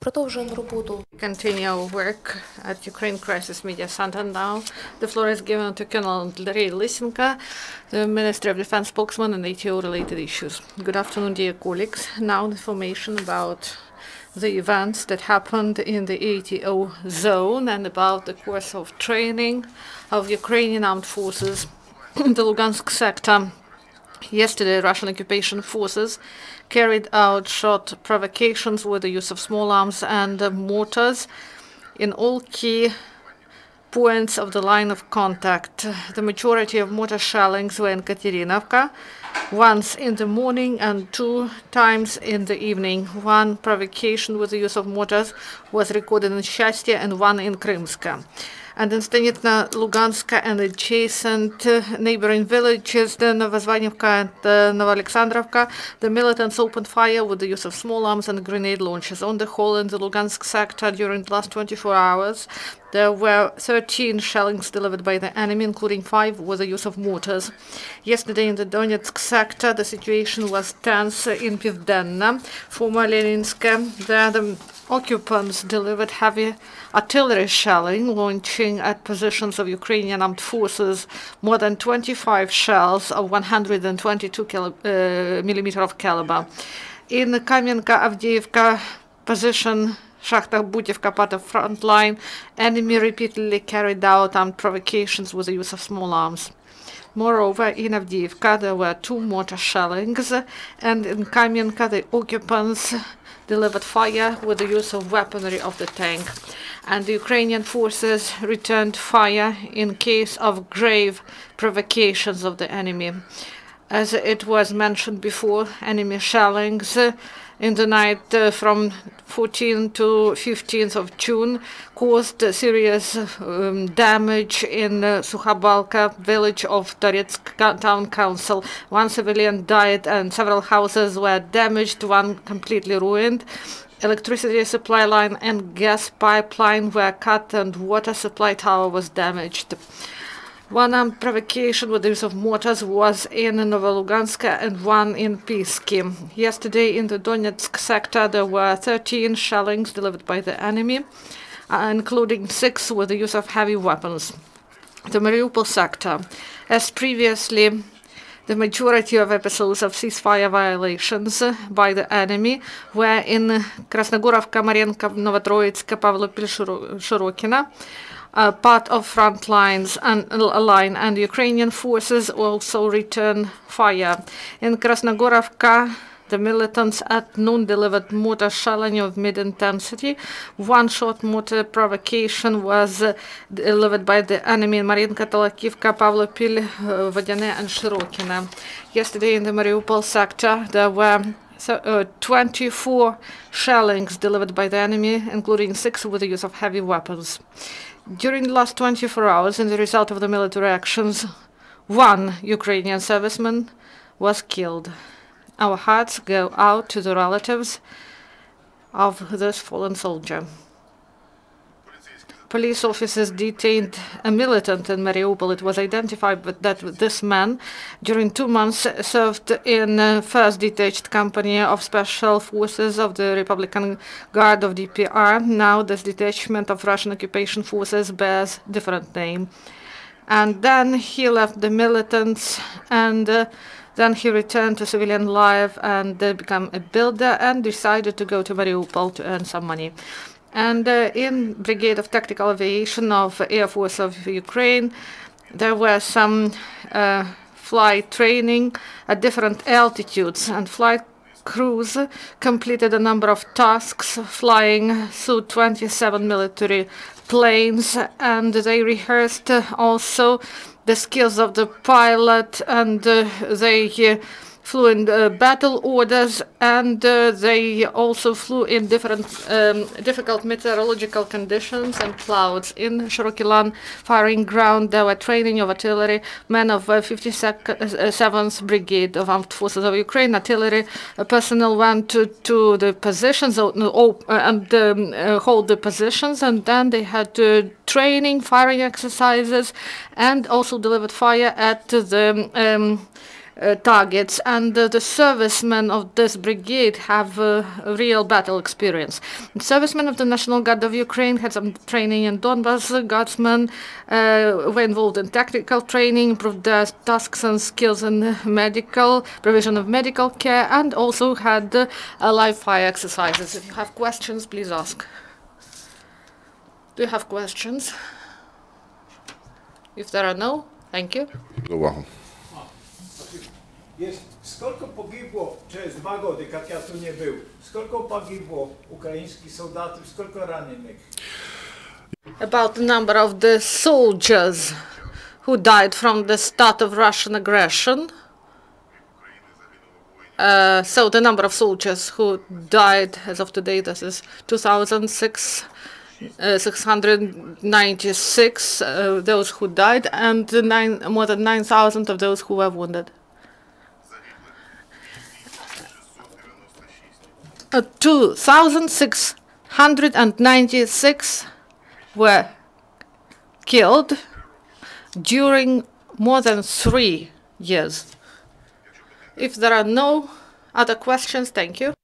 Продовжуємо роботу. Continue our work at Ukraine Crisis Media Center now. The floor is given to Colonel Andriy Lysenko, the Ministry of Defense spokesman on ATO-related issues. Good afternoon, dear colleagues. Now information about the events that happened in the ATO zone and about the course of training of Ukrainian armed forces in the Lugansk sector. Yesterday, Russian occupation forces carried out short provocations with the use of small arms and mortars in all key points of the line of contact. The majority of mortar shellings were in Katerinovka, once in the morning and 2 times in the evening. One provocation with the use of mortars was recorded in Shastya and one in Krymska. And in Stanitna-Luganska and adjacent neighboring villages, the Novozvanivka and Novoalexandrovka, the militants opened fire with the use of small arms and grenade launchers. On the whole, in the Lugansk sector during the last 24 hours, there were 13 shellings delivered by the enemy, including 5 with the use of mortars. Yesterday in the Donetsk sector, the situation was tense in Pivdenna, former Leninska. There, the occupants delivered heavy artillery shelling, launching at positions of Ukrainian armed forces more than 25 shells of 122 millimeter of caliber. In Kamenka-Avdiivka position, Shakhtar-Butivka part of front line, enemy repeatedly carried out armed provocations with the use of small arms. Moreover, in Avdiivka there were 2 mortar shellings, and in Kamenka the occupants delivered fire with the use of weaponry of the tank. And the Ukrainian forces returned fire in case of grave provocations of the enemy. As it was mentioned before, enemy shellings in the night from 14th to 15th of June caused serious damage in Sukhabalka village of Toretsk town council. 1 civilian died and several houses were damaged, 1 completely ruined. Electricity supply line and gas pipeline were cut and water supply tower was damaged. 1 armed provocation with the use of mortars was in Novoluganska and 1 in Pisky. Yesterday in the Donetsk sector there were 13 shellings delivered by the enemy, including 6 with the use of heavy weapons. The Mariupol sector, as previously, the majority of episodes of ceasefire violations by the enemy were in Krasnogorovka, Marenka, Novotroitska, Pavlopil, Shirokina, part of front lines and line, and Ukrainian forces also return fire. In Krasnogorovka, the militants at noon delivered mortar shelling of mid-intensity. 1 short mortar provocation was delivered by the enemy in Marinka, Talakivka, Pavlopil, Vodyane and Shirokina. Yesterday in the Mariupol sector there were 24 shellings delivered by the enemy, including 6 with the use of heavy weapons. During the last 24 hours, in the result of the military actions, 1 Ukrainian serviceman was killed. Our hearts go out to the relatives of this fallen soldier. Police officers detained a militant in Mariupol. It was identified that this man, during 2 months, served in 1st Detached Company of Special Forces of the Republican Guard of DPR. Now this detachment of Russian occupation forces bears different name. And then he left the militants, and then he returned to civilian life and became a builder and decided to go to Mariupol to earn some money. And in Brigade of Tactical Aviation of Air Force of Ukraine, there were some flight training at different altitudes, and flight crews completed a number of tasks flying Su-27 military planes, and they rehearsed also the skills of the pilot, and they flew in battle orders, and they also flew in different difficult meteorological conditions and clouds. In Shirokilan firing ground, there were training of artillery, men of 57th Brigade of Armed Forces of Ukraine. Artillery personnel went to the positions and hold the positions, and then they had training, firing exercises, and also delivered fire at the targets, and the servicemen of this brigade have real battle experience. Servicemen of the National Guard of Ukraine had some training in Donbas. Guardsmen were involved in tactical training, improved their tasks and skills in provision of medical care, and also had live fire exercises. If you have questions, please ask. Do you have questions? If there are no, thank you. Сколько погибло через 2 года, как я тут не был? Сколько погибло украинских солдат, сколько раненых? About the number of the soldiers who died from the start of Russian aggression. So the number of soldiers who died as of today, this is 2,696, those who died, and more than 9,000 of those who were wounded. 2,696 were killed during more than 3 years. If there are no other questions, thank you.